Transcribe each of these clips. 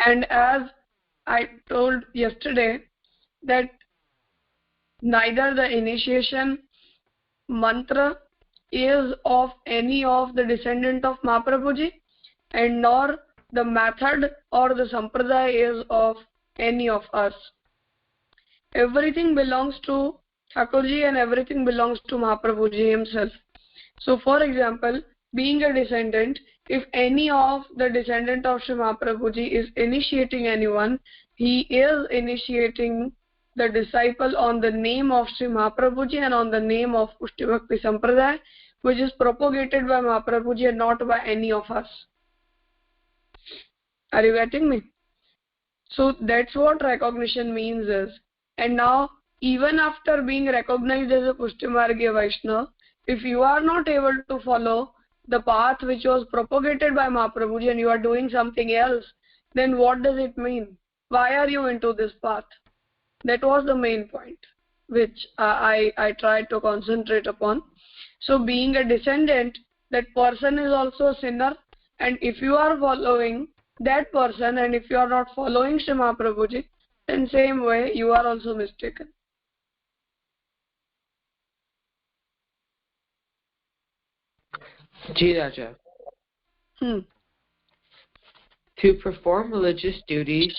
And as I told yesterday, that neither the initiation mantra is of any of the descendant of Mahaprabhuji, and nor the method or the sampradaya is of any of us. Everything belongs to Thakurji and everything belongs to Mahaprabhuji himself. So for example, being a descendant, if any of the descendant of Sri Mahaprabhuji is initiating anyone, he is initiating the disciple on the name of Sri Mahaprabhuji and on the name of Pushti Bhakti Sampradaya, which is propagated by Mahaprabhuji and not by any of us. Are you getting me? So that's what recognition means is. And now, even after being recognized as a Pushtimargiya Vaishnava, if you are not able to follow the path which was propagated by Mahaprabhuji and you are doing something else, then what does it mean? Why are you into this path? That was the main point which I tried to concentrate upon. So being a descendant, that person is also a sinner, and if you are following that person and if you are not following Sri Mahaprabhuji, then same way you are also mistaken. Ji Raja. To perform religious duties,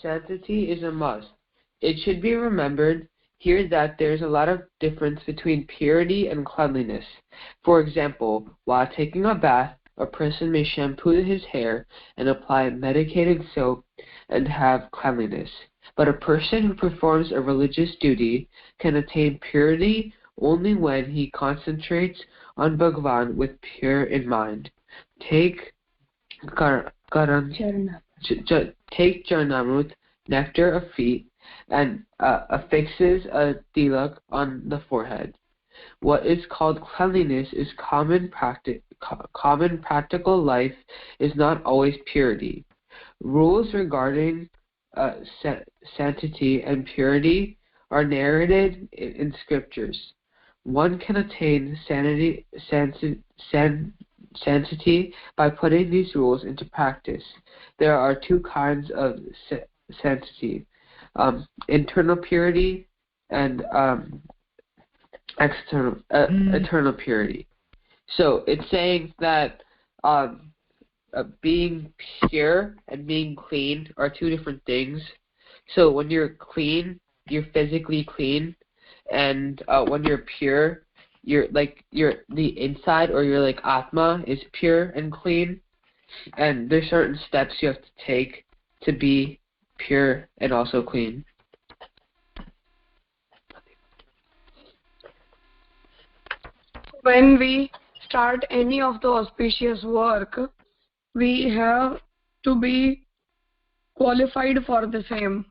sanctity is a must. It should be remembered here that there is a lot of difference between purity and cleanliness. For example, while taking a bath, a person may shampoo his hair and apply medicated soap and have cleanliness. But a person who performs a religious duty can attain purity only when he concentrates on Bhagavan with pure in mind. Take Charnamrut, nectar of feet, and affixes a tilak on the forehead. What is called cleanliness is common practical life is not always purity. Rules regarding sanctity and purity are narrated in scriptures. One can attain sanctity by putting these rules into practice. There are two kinds of sanctity: internal purity and eternal purity. So it's saying that being pure and being clean are two different things. So when you're clean, you're physically clean, and when you're pure, the inside, or your like Atma is pure and clean. And there's certain steps you have to take to be pure and also clean. When we start any of the auspicious work, we have to be qualified for the same,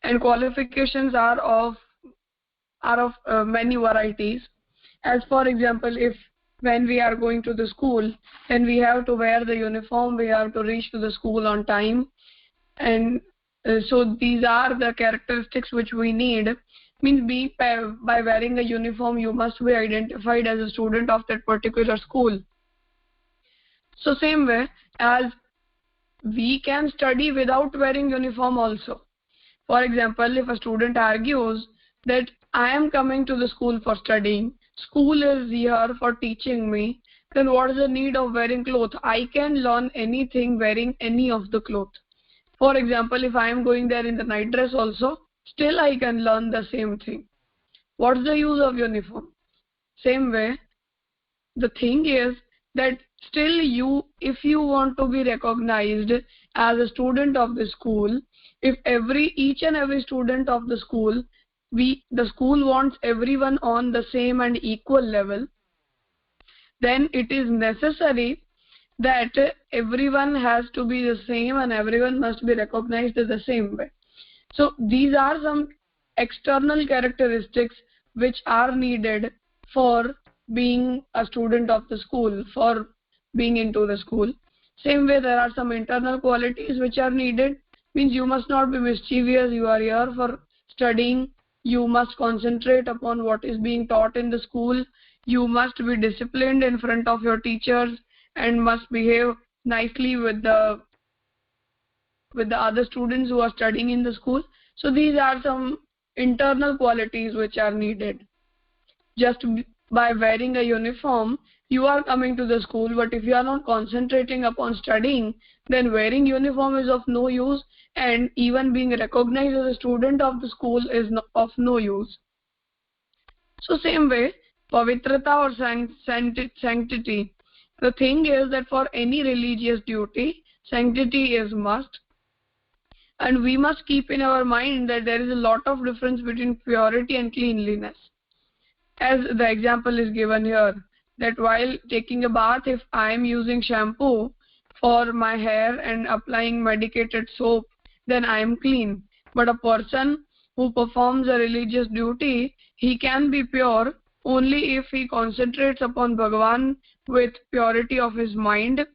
and qualifications are of many varieties. As for example, if when we are going to the school, then we have to wear the uniform, we have to reach to the school on time, and so these are the characteristics which we need. Means by wearing a uniform, you must be identified as a student of that particular school. So same way as we can study without wearing uniform also. For example, if a student argues that I am coming to the school for studying, school is here for teaching me, then what is the need of wearing clothes? I can learn anything wearing any of the clothes. For example, if I am going there in the night dress also, still I can learn the same thing. What's the use of uniform? Same way, the thing is that still if you want to be recognized as a student of the school, if each and every student of the school, the school wants everyone on the same and equal level, then it is necessary that everyone has to be the same and everyone must be recognized the same way. So these are some external characteristics which are needed for being a student of the school, for being into the school. Same way, there are some internal qualities which are needed. Means you must not be mischievous, you are here for studying, you must concentrate upon what is being taught in the school, you must be disciplined in front of your teachers, and must behave nicely with the other students who are studying in the school. So these are some internal qualities which are needed. Just by wearing a uniform, you are coming to the school, but if you are not concentrating upon studying, then wearing uniform is of no use, and even being recognized as a student of the school is of no use. So same way, pavitrata or sanctity. The thing is that for any religious duty, sanctity is must. And we must keep in our mind that there is a lot of difference between purity and cleanliness. As the example is given here, that while taking a bath, if I am using shampoo for my hair and applying medicated soap, then I am clean. But a person who performs a religious duty, he can be pure only if he concentrates upon Bhagavan with purity of his mind,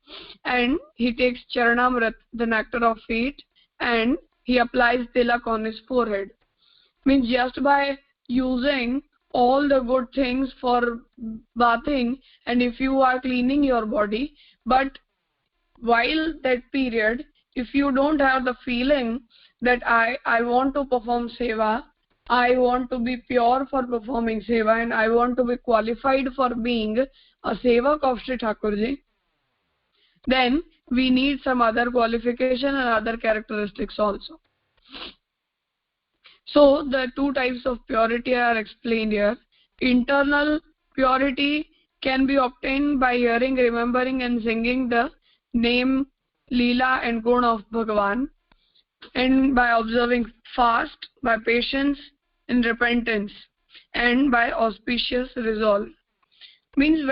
and he takes charanamrit, the nectar of feet, and he applies tilak on his forehead. Means just by using all the good things for bathing, and if you are cleaning your body, but while that period, if you don't have the feeling that I want to perform seva, I want to be pure for performing seva, and I want to be qualified for being a sevak of Sri Thakurji, then we need some other qualification and other characteristics also. So the two types of purity are explained here. Internal purity can be obtained by hearing, remembering and singing the name, Leela and Gun of Bhagavan, and by observing fast, by patience and repentance, and by auspicious resolve. Means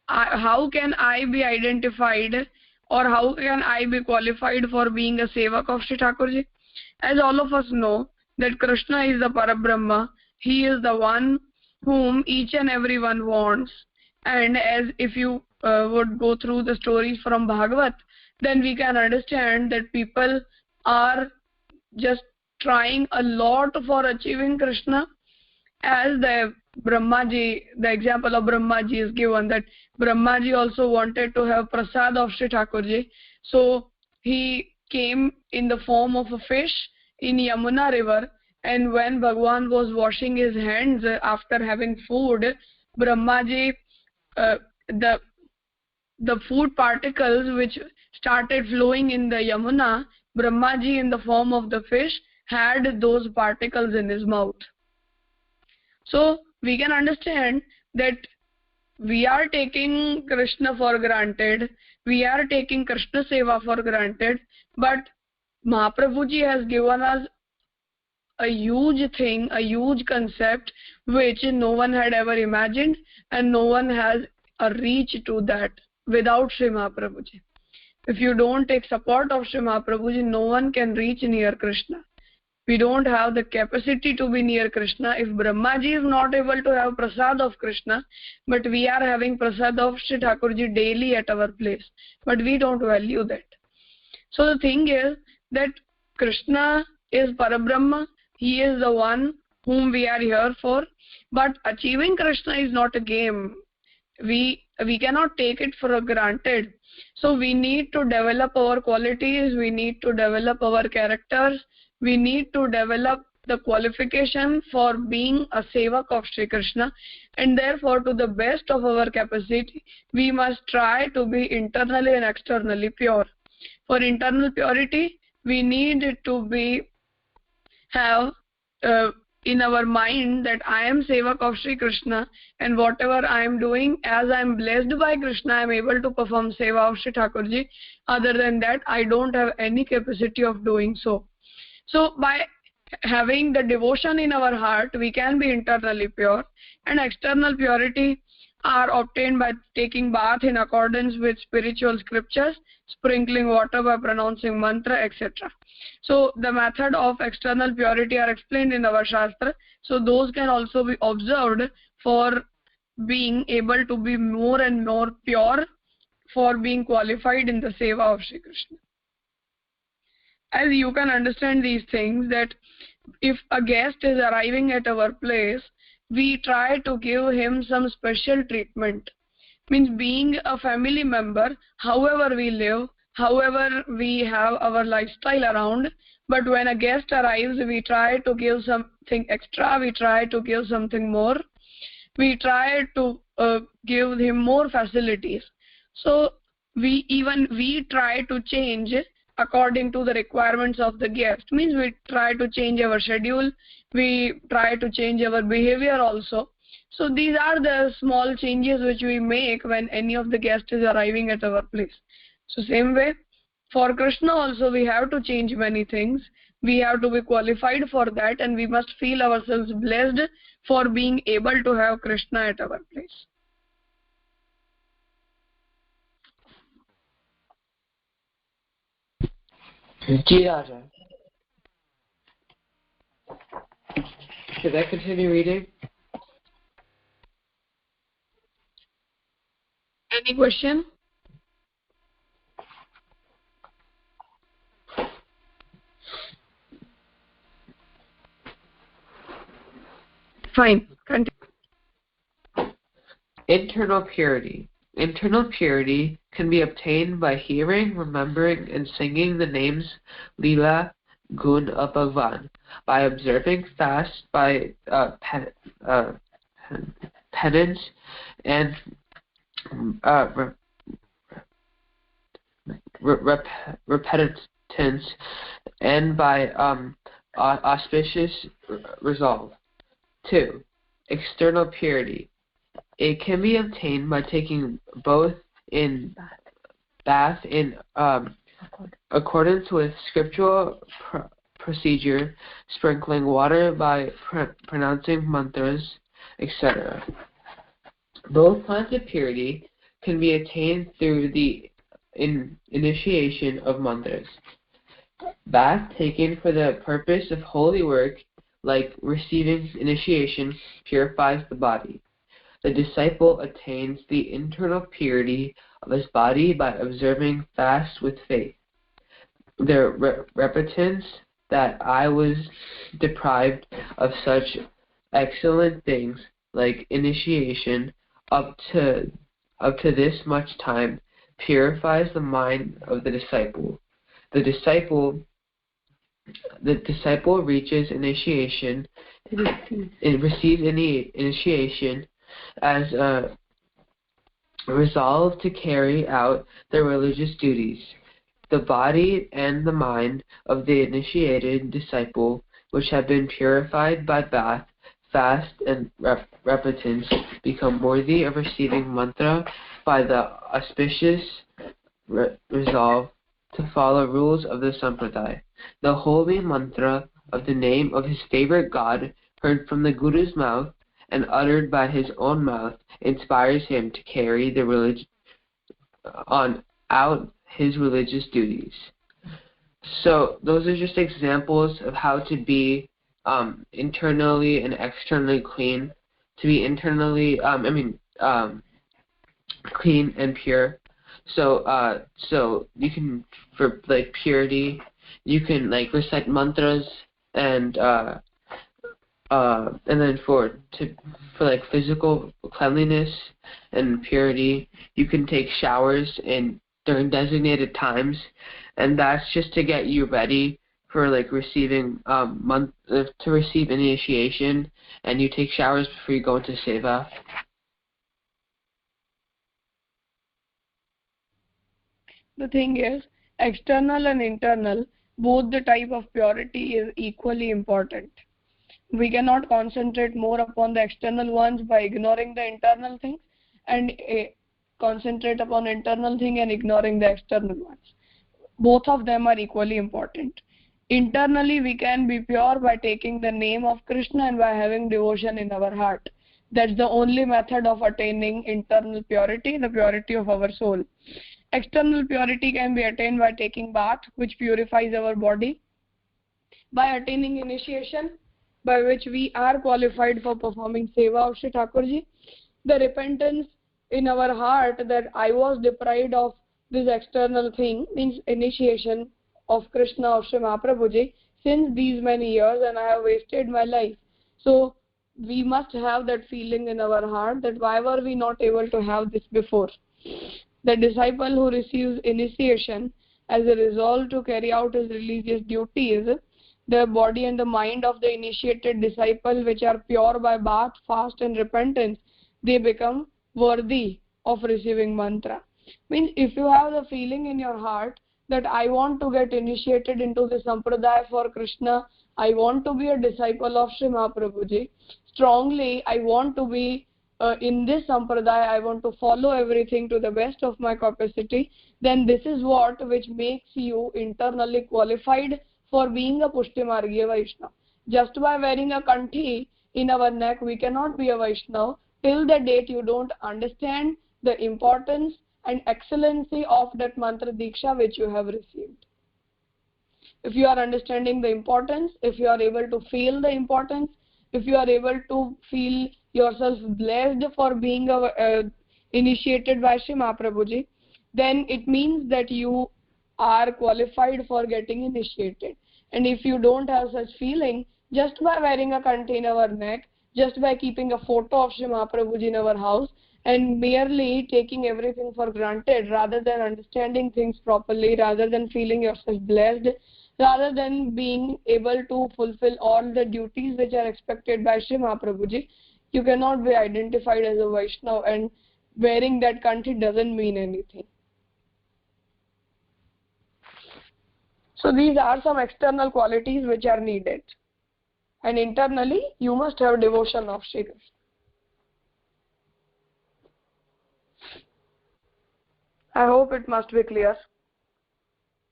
how can I be identified, or how can I be qualified for being a sevak of Sri Thakurji? As all of us know that Krishna is the Parabrahma, he is the one whom each and everyone wants, and as if you would go through the stories from Bhagavat, then we can understand that people are just trying a lot for achieving Krishna. As the Brahmaji, the example of Brahmaji is given, that Brahmaji also wanted to have prasad of Sri Thakurji, so he came in the form of a fish in Yamuna river, and when Bhagwan was washing his hands after having food, Brahmaji, the food particles which started flowing in the Yamuna, Brahmaji in the form of the fish had those particles in his mouth. So we can understand that we are taking Krishna for granted, we are taking Krishna Seva for granted, but Mahaprabhuji has given us a huge thing, a huge concept which no one had ever imagined, and no one has a reach to that without Sri Mahaprabhuji. If you don't take support of Sri Mahaprabhuji, no one can reach near Krishna. We don't have the capacity to be near Krishna. If Brahmaji is not able to have prasad of Krishna, but we are having prasad of Sri Thakurji daily at our place, but we don't value that. So the thing is that Krishna is Parabrahma, he is the one whom we are here for, but achieving Krishna is not a game. We cannot take it for granted. So we need to develop our qualities, we need to develop our characters, we need to develop the qualification for being a sevak of Sri Krishna, and therefore to the best of our capacity we must try to be internally and externally pure. For internal purity we need to have in our mind that I am sevak of Sri Krishna, and whatever I am doing, as I am blessed by Krishna, I am able to perform seva of Sri Thakurji. Other than that, I don't have any capacity of doing so. So by having the devotion in our heart, we can be internally pure, and external purity are obtained by taking bath in accordance with spiritual scriptures, sprinkling water by pronouncing mantra, etc. So the method of external purity are explained in our Shastra, so those can also be observed for being able to be more and more pure, for being qualified in the seva of Sri Krishna. As you can understand these things, that if a guest is arriving at our place, we try to give him some special treatment. Means being a family member, however we live, however we have our lifestyle around, but when a guest arrives, we try to give something extra, we try to give something more, we try to give him more facilities. So we try to change according to the requirements of the guest. Means we try to change our schedule, we try to change our behavior also. So these are the small changes which we make when any of the guest is arriving at our place. So same way for Krishna also we have to change many things. We have to be qualified for that, and we must feel ourselves blessed for being able to have Krishna at our place. Jiaja. Should I continue reading? Any question? Fine. Continue. Internal purity. Internal purity can be obtained by hearing, remembering, and singing the names Lila, Gun of Bhagwan, by observing fast, by penance, and repentance, and by auspicious resolve. 2. External purity. It can be obtained by taking both in bath in accordance with scriptural procedure, sprinkling water by pronouncing mantras, etc. Both kinds of purity can be attained through the initiation of mantras. Bath taken for the purpose of holy work, like receiving initiation, purifies the body. The disciple attains the internal purity of his body by observing fast with faith. The repentance that I was deprived of such excellent things like initiation up to this much time purifies the mind of the disciple. The disciple reaches initiation and receives any initiation as a resolve to carry out their religious duties. The body and the mind of the initiated disciple, which have been purified by bath, fast, and repentance, become worthy of receiving mantra by the auspicious resolve to follow rules of the sampradaya. The holy mantra of the name of his favorite god, heard from the Guru's mouth and uttered by his own mouth, inspires him to carry the out his religious duties. So those are just examples of how to be internally and externally clean. To be internally, clean and pure. So you can, for like purity, you can like recite mantras, and then for like physical cleanliness and purity, you can take showers during designated times, and that's just to get you ready for like receiving to receive initiation, and you take showers before you go into seva. The thing is, external and internal, both the type of purity is equally important. We cannot concentrate more upon the external ones by ignoring the internal things, and concentrate upon internal thing and ignoring the external ones. Both of them are equally important. Internally, we can be pure by taking the name of Krishna and by having devotion in our heart. That's the only method of attaining internal purity, the purity of our soul. External purity can be attained by taking bath, which purifies our body, by attaining initiation, by which we are qualified for performing seva of Shri Thakurji. The repentance in our heart that I was deprived of this external thing, means initiation of Krishna, of Shri Mahaprabhuji, since these many years, and I have wasted my life. So we must have that feeling in our heart that why were we not able to have this before. The disciple who receives initiation as a resolve to carry out his religious duties, the body and the mind of the initiated disciple, which are pure by bath, fast and repentance, they become worthy of receiving mantra. Means if you have the feeling in your heart that I want to get initiated into the sampradaya for Krishna, I want to be a disciple of Sri Mahaprabhuji, strongly I want to be in this sampradaya, I want to follow everything to the best of my capacity, then this is what which makes you internally qualified for being a Pushtimargiya Vaishnava. Just by wearing a kanthi in our neck, we cannot be a Vaishnava till the date you don't understand the importance and excellency of that mantra diksha which you have received. If you are understanding the importance, if you are able to feel the importance, if you are able to feel yourself blessed for being initiated by Sri Mahaprabhuji, then it means that you are qualified for getting initiated. And if you don't have such feeling, just by wearing a kanthi in our neck, just by keeping a photo of Sri Mahaprabhuji in our house, and merely taking everything for granted rather than understanding things properly, rather than feeling yourself blessed, rather than being able to fulfill all the duties which are expected by Sri Mahaprabhuji, you cannot be identified as a Vaishnava, and wearing that kanthi doesn't mean anything. So these are some external qualities which are needed. And internally, you must have devotion of Shri Krishna. I hope it must be clear.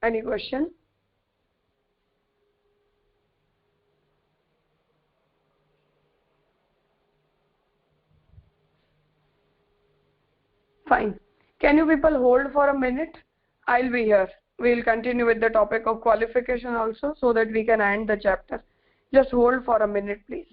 Any question? Fine. Can you people hold for a minute? I'll be here. We'll continue with the topic of qualification also, so that we can end the chapter. Just hold for a minute, please.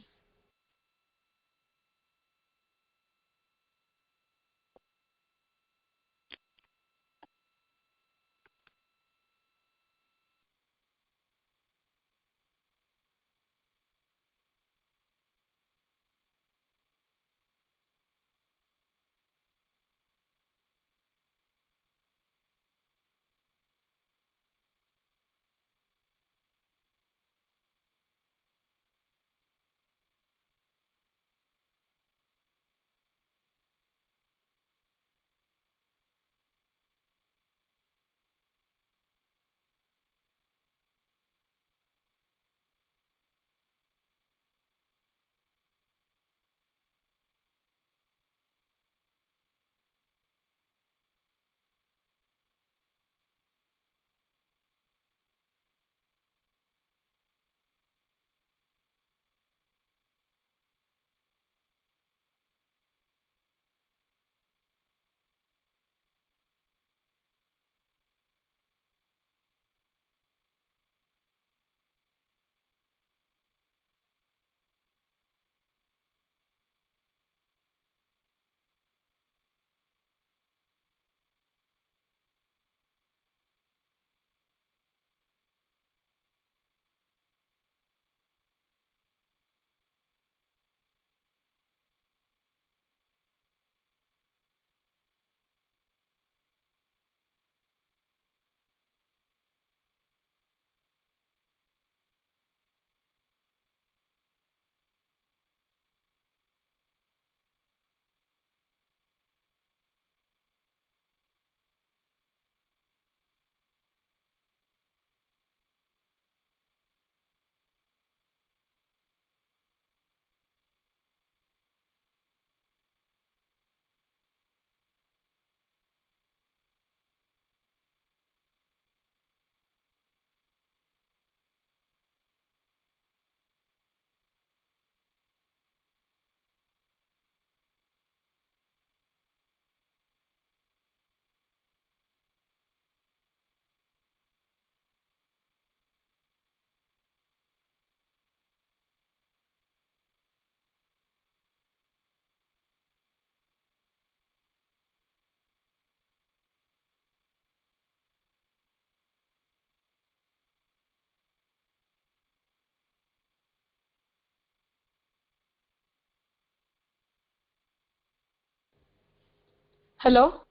Hello?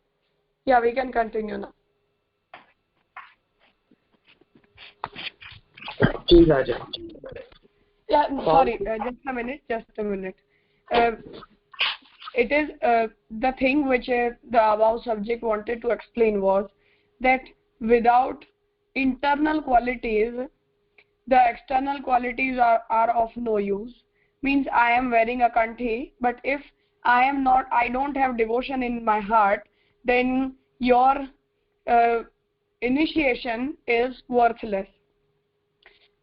Yeah, we can continue now. Yeah, sorry, just a minute. It is the thing which the above subject wanted to explain was that without internal qualities, the external qualities are of no use. Means I am wearing a kanthi, but if I don't have devotion in my heart, then your initiation is worthless.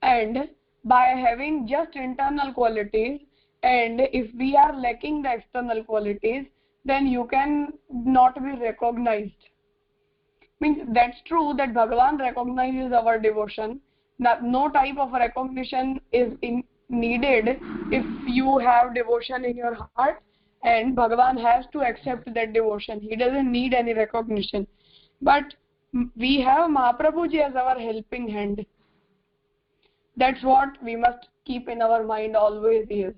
And by having just internal qualities, and if we are lacking the external qualities, then you can not be recognized. Means that's true that Bhagavan recognizes our devotion. No type of recognition is needed if you have devotion in your heart, and Bhagavan has to accept that devotion. He doesn't need any recognition. But we have Mahaprabhuji as our helping hand. That's what we must keep in our mind always is.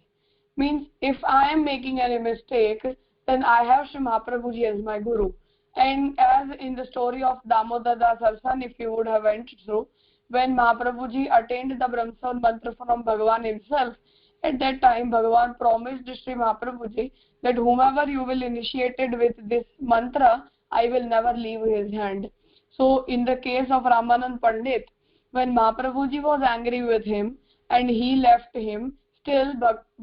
Means if I am making any mistake, then I have Sri Mahaprabhuji as my Guru. And as in the story of Damodar Das Arsan, if you would have went through, when Mahaprabhuji attained the Brahmsod mantra from Bhagavan himself, at that time Bhagavan promised Sri Mahaprabhuji that whomever you will initiated with this mantra, I will never leave his hand. So in the case of Ramanand Pandit, when Mahaprabhuji was angry with him and he left him, still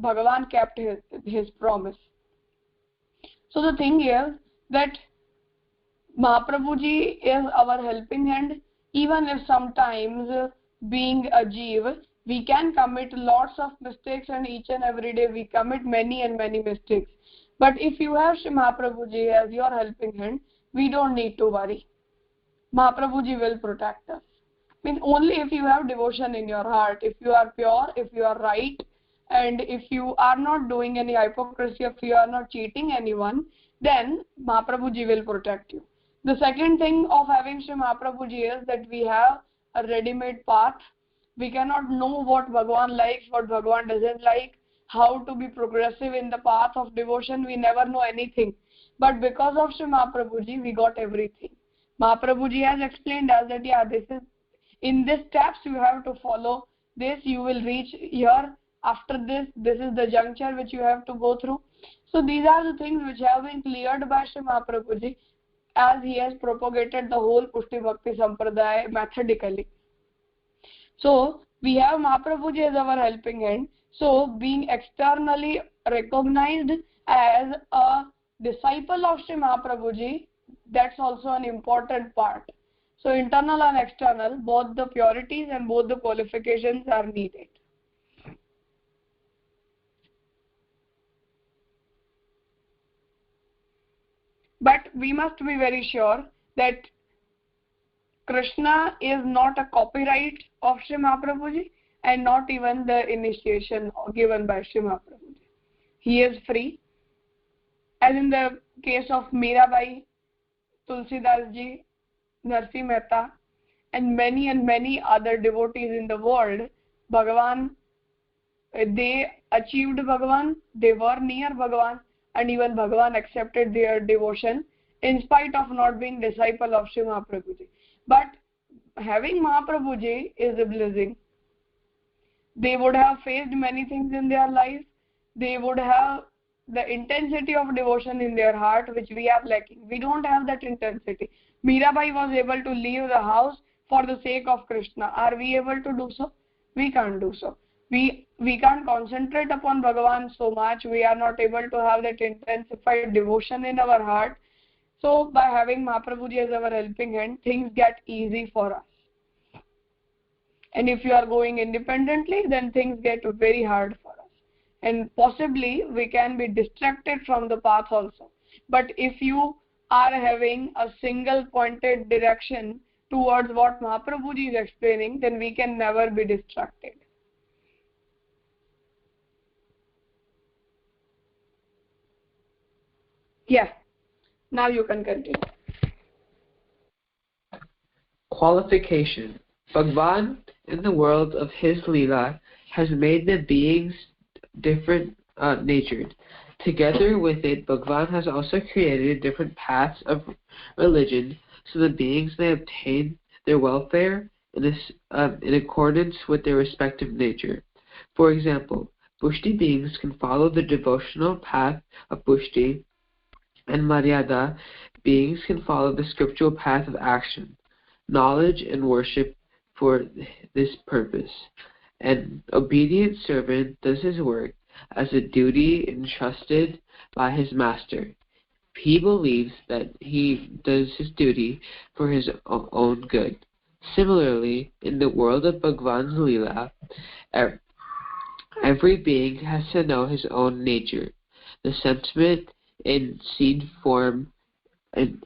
Bhagavan kept his promise. So the thing is that Mahaprabhuji is our helping hand, even if sometimes being a jeev, we can commit lots of mistakes, and each and every day we commit many and many mistakes. But if you have Sri Mahaprabhuji as your helping hand, we don't need to worry. Mahaprabhuji will protect us. Means only if you have devotion in your heart, if you are pure, if you are right, and if you are not doing any hypocrisy, if you are not cheating anyone, then Mahaprabhuji will protect you. The second thing of having Sri Mahaprabhuji is that we have a ready-made path. We cannot know what Bhagavan likes, what Bhagavan doesn't like, how to be progressive in the path of devotion. We never know anything. But because of Sri Mahaprabhuji, we got everything. Mahaprabhuji has explained us that, yeah, this is, in these steps you have to follow this, you will reach here. After this is the juncture which you have to go through. So these are the things which have been cleared by Sri Mahaprabhuji, as he has propagated the whole Pushti Bhakti Sampradaya methodically. So we have Mahaprabhuji as our helping hand. So being externally recognized as a disciple of Sri Mahaprabhuji, that's also an important part. So internal and external, both the purities and both the qualifications are needed. But we must be very sure that Krishna is not a copyright of Sri Mahaprabhuji and not even the initiation given by Sri Mahaprabhuji. He is free. As in the case of Mirabai, Tulsidas ji, Narsi Mehta, and many other devotees in the world, Bhagavan, they achieved Bhagavan, they were near Bhagavan, and even Bhagavan accepted their devotion in spite of not being disciple of Sri Mahaprabhuji. But having Mahaprabhuji is a blessing. They would have faced many things in their life. They would have the intensity of devotion in their heart, which we are lacking. We don't have that intensity. Mirabai was able to leave the house for the sake of Krishna. Are we able to do so? We can't do so. We can't concentrate upon Bhagavan so much. We are not able to have that intensified devotion in our heart. So by having Mahaprabhuji as our helping hand, things get easy for us. And if you are going independently, then things get very hard for us. And possibly we can be distracted from the path also. But if you are having a single pointed direction towards what Mahaprabhuji is explaining, then we can never be distracted. Yeah. Now you can continue. Qualification. Bhagavan, in the world of his Leela, has made the beings different natured. Together with it, Bhagwan has also created different paths of religion so the beings may obtain their welfare in accordance with their respective nature. For example, Pushti beings can follow the devotional path of Pushti, and Maryada beings can follow the scriptural path of action, knowledge, and worship for this purpose. An obedient servant does his work as a duty entrusted by his master. He believes that he does his duty for his own good. Similarly, in the world of Bhagwan's Leela, every being has to know his own nature, the sentiment in seed form, and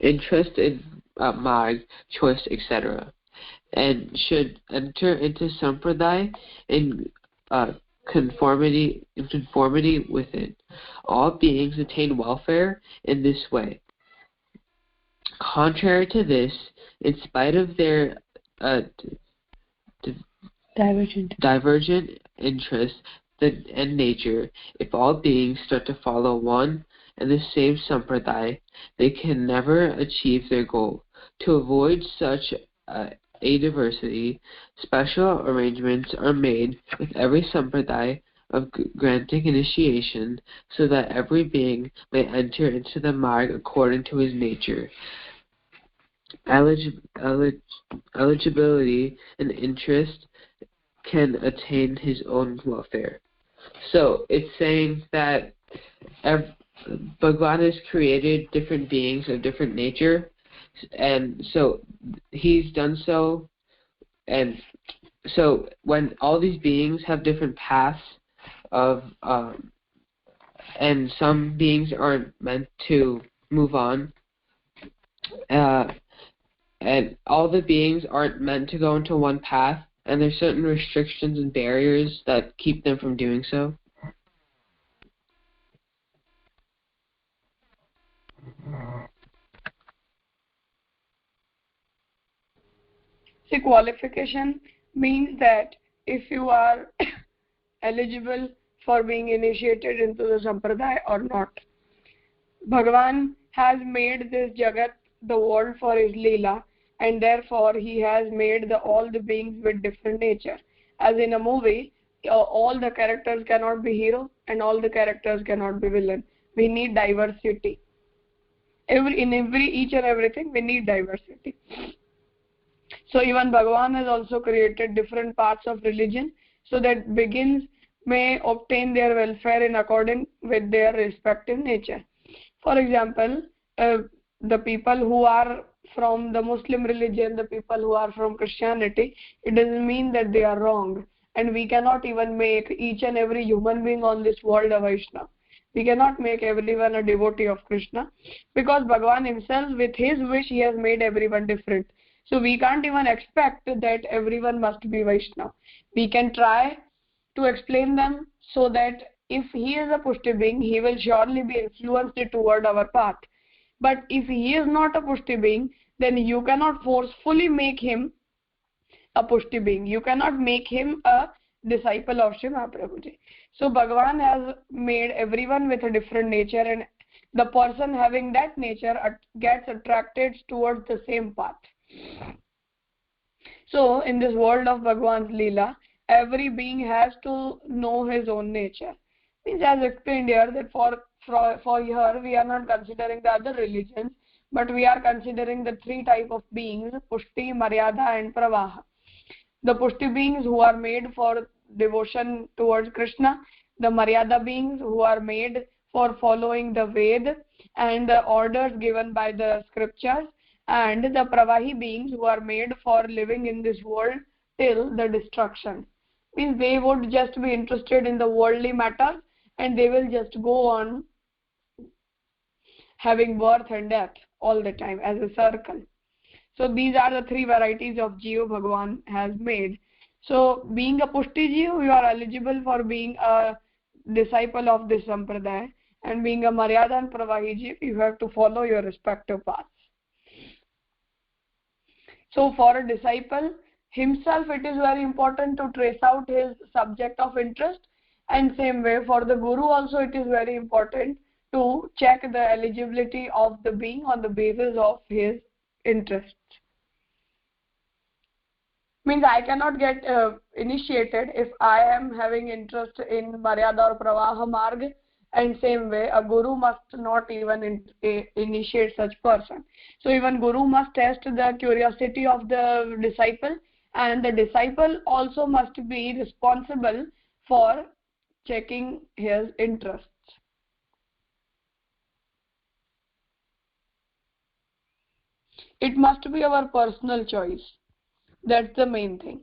interest in marg, choice, etc., and should enter into sampradaya in conformity with it. All beings attain welfare in this way. Contrary to this, in spite of their divergent interests and nature, if all beings start to follow one and the same sampradaya, they can never achieve their goal. To avoid such a diversity, special arrangements are made with every sampradaya of granting initiation so that every being may enter into the marg according to his nature, eligibility, and interest, can attain his own welfare. So it's saying that Bhagwan has created different beings of different nature, and so he's done so, and so when all these beings have different paths of and some beings aren't meant to move on, and all the beings aren't meant to go into one path, and there's certain restrictions and barriers that keep them from doing so. See, qualification means that if you are eligible for being initiated into the sampradaya or not. Bhagavan has made this jagat, the world, for his leela, and therefore he has made all the beings with different nature. As in a movie, all the characters cannot be hero and all the characters cannot be villain. We need diversity. Each and everything we need diversity. So even Bhagavan has also created different paths of religion so that beings may obtain their welfare in accordance with their respective nature. For example, the people who are from the Muslim religion, the people who are from Christianity, it doesn't mean that they are wrong. And we cannot even make each and every human being on this world a Vaishnava. We cannot make everyone a devotee of Krishna, because Bhagavan himself, with his wish, he has made everyone different. So we can't even expect that everyone must be Vaishnava. We can try to explain them so that if he is a Pushti being, he will surely be influenced toward our path. But if he is not a Pushti being, then you cannot forcefully make him a Pushti being. You cannot make him a disciple of Shri Mahaprabhuji. So Bhagavan has made everyone with a different nature, and the person having that nature gets attracted towards the same path. So in this world of Bhagavan's Leela, every being has to know his own nature. Means, as explained here, that for here we are not considering the other religions, but we are considering the three types of beings: Pushti, Maryada, and Pravaha. The Pushti beings who are made for devotion towards Krishna, the Maryada beings who are made for following the Ved and the orders given by the scriptures, and the Pravahi beings who are made for living in this world till the destruction. Means they would just be interested in the worldly matters and they will just go on having birth and death all the time as a circle. So these are the three varieties of Jiva Bhagavan has made. So being a Pushti Jiva, you are eligible for being a disciple of this Sampradaya, and being a Maryada and Pravahi Jiva, you have to follow your respective paths. So for a disciple himself, it is very important to trace out his subject of interest And same way for the guru also, it is very important to check the eligibility of the being on the basis of his interests. Means I cannot get initiated if I am having interest in Maryada or Pravaha Marg, and same way a guru must not even initiate such person. So even guru must test the curiosity of the disciple, and the disciple also must be responsible for checking his interests. It must be our personal choice. That's the main thing.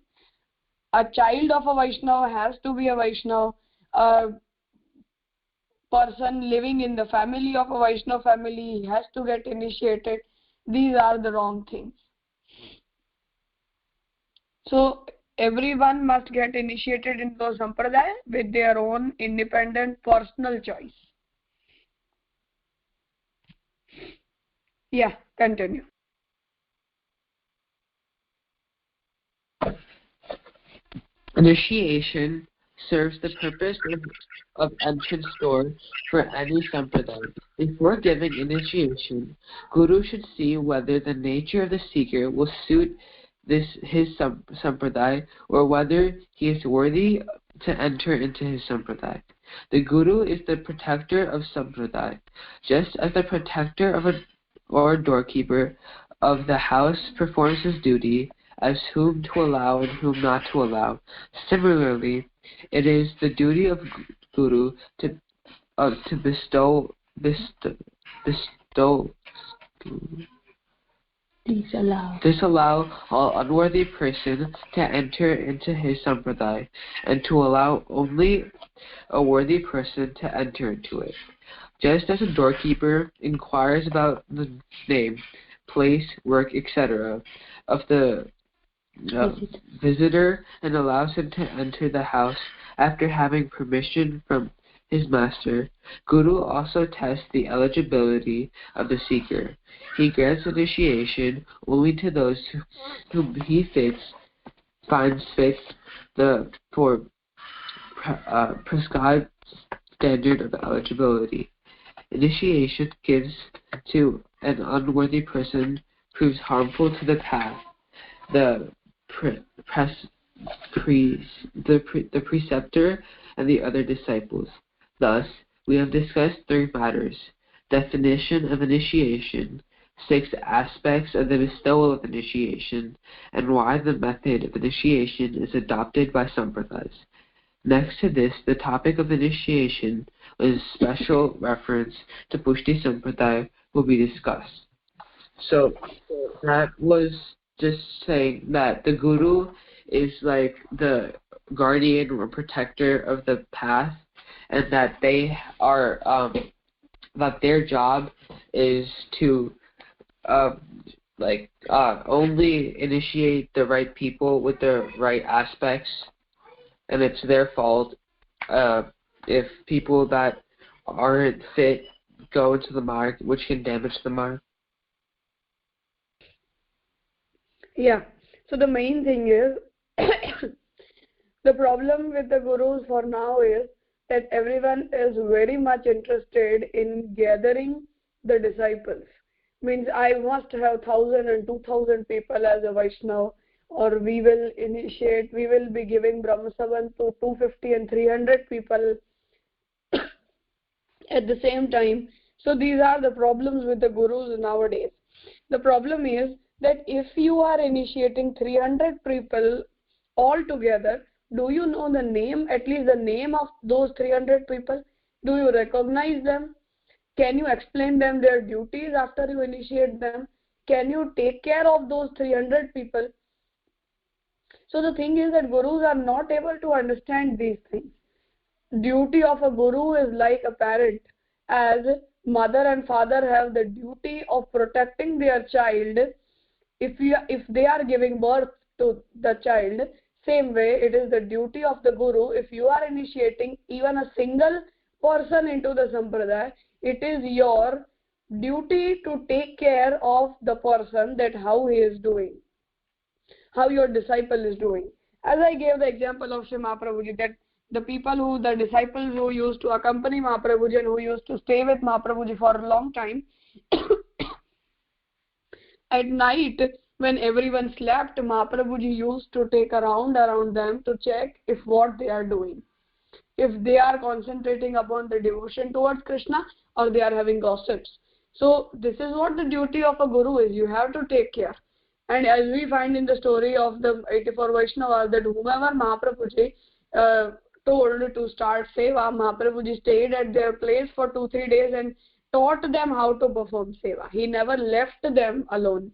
A child of a Vaishnava has to be a Vaishnava. A person living in the family of a Vaishnava family has to get initiated. These are the wrong things. So everyone must get initiated into a sampradaya with their own independent personal choice. Yeah, continue. Initiation serves the purpose of entrance door for any sampradaya. Before giving initiation, Guru should see whether the nature of the seeker will suit his sampradaya, or whether he is worthy to enter into his sampradaya. The Guru is the protector of sampradaya, just as the protector or doorkeeper of the house performs his duty as whom to allow and whom not to allow. Similarly, it is the duty of Guru to disallow all unworthy person to enter into his sampradaya, and to allow only a worthy person to enter into it. Just as a doorkeeper inquires about the name, place, work, etc. of the visitor and allows him to enter the house after having permission from his master, Guru also tests the eligibility of the seeker. He grants initiation only to those whom he finds fit for prescribed standard of eligibility. Initiation gives to an unworthy person proves harmful to the path. The preceptor and the other disciples. Thus, we have discussed 3 matters: definition of initiation, 6 aspects of the bestowal of initiation, and why the method of initiation is adopted by sampradayas. Next to this, the topic of initiation with special reference to Pushti Sampradaya will be discussed. So, that was just saying that the Guru is like the guardian or protector of the path, and that they are that their job is to only initiate the right people with the right aspects, and it's their fault if people that aren't fit go into the mark, which can damage the mark. Yeah, so the main thing is the problem with the gurus for now is that everyone is very much interested in gathering the disciples. Means I must have 1,000 and 2,000 people as a Vaishnava, or we will be giving Brahmasavan to 250 and 300 people at the same time. So these are the problems with the gurus nowadays. The problem is that if you are initiating 300 people all together, do you know the name, at least the name of those 300 people? Do you recognize them? Can you explain them their duties after you initiate them? Can you take care of those 300 people? So the thing is that gurus are not able to understand these things. Duty of a guru is like a parent, as mother and father have the duty of protecting their child if they are giving birth to the child. Same way it is the duty of the guru, if you are initiating even a single person into the sampradaya, it is your duty to take care of the person, that how he is doing, how your disciple is doing. As I gave the example of Shri Mahaprabhuji, that the disciples who used to accompany Mahaprabhuji and who used to stay with Mahaprabhuji for a long time, at night when everyone slept, Mahaprabhuji used to take a round around them to check if what they are doing, if they are concentrating upon the devotion towards Krishna or they are having gossips. So this is what the duty of a guru is. You have to take care. And as we find in the story of the 84 Vaishnavas, that whomever Mahaprabhuji told to start seva, Mahaprabhuji stayed at their place for 2-3 days and taught them how to perform seva. He never left them alone.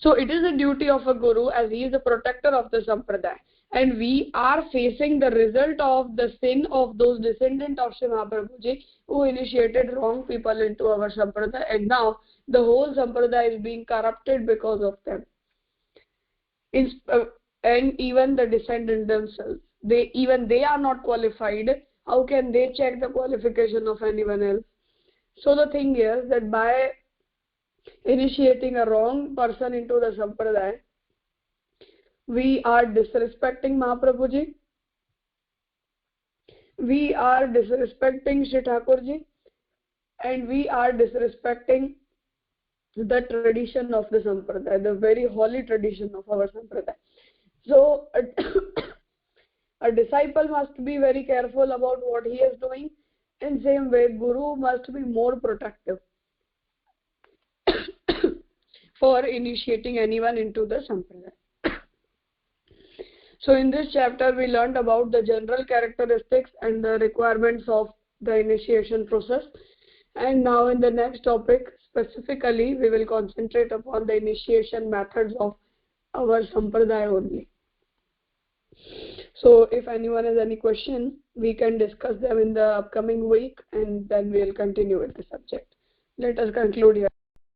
So it is the duty of a guru, as he is the protector of the sampradaya. And we are facing the result of the sin of those descendants of Sri Mahaprabhuji who initiated wrong people into our sampradaya, and now the whole sampradaya is being corrupted because of them. And even the descendants themselves, they are not qualified. How can they check the qualification of anyone else? So the thing is that by initiating a wrong person into the sampradaya, we are disrespecting Mahaprabhuji, we are disrespecting Shri Thakurji, and we are disrespecting the tradition of the sampradaya, the very holy tradition of our sampradaya. So a disciple must be very careful about what he is doing. In same way, guru must be more protective for initiating anyone into the sampradaya. So in this chapter we learned about the general characteristics and the requirements of the initiation process, and now in the next topic specifically we will concentrate upon the initiation methods of our sampradaya only. So if anyone has any question, we can discuss them in the upcoming week, and then we will continue with the subject. Let us conclude here.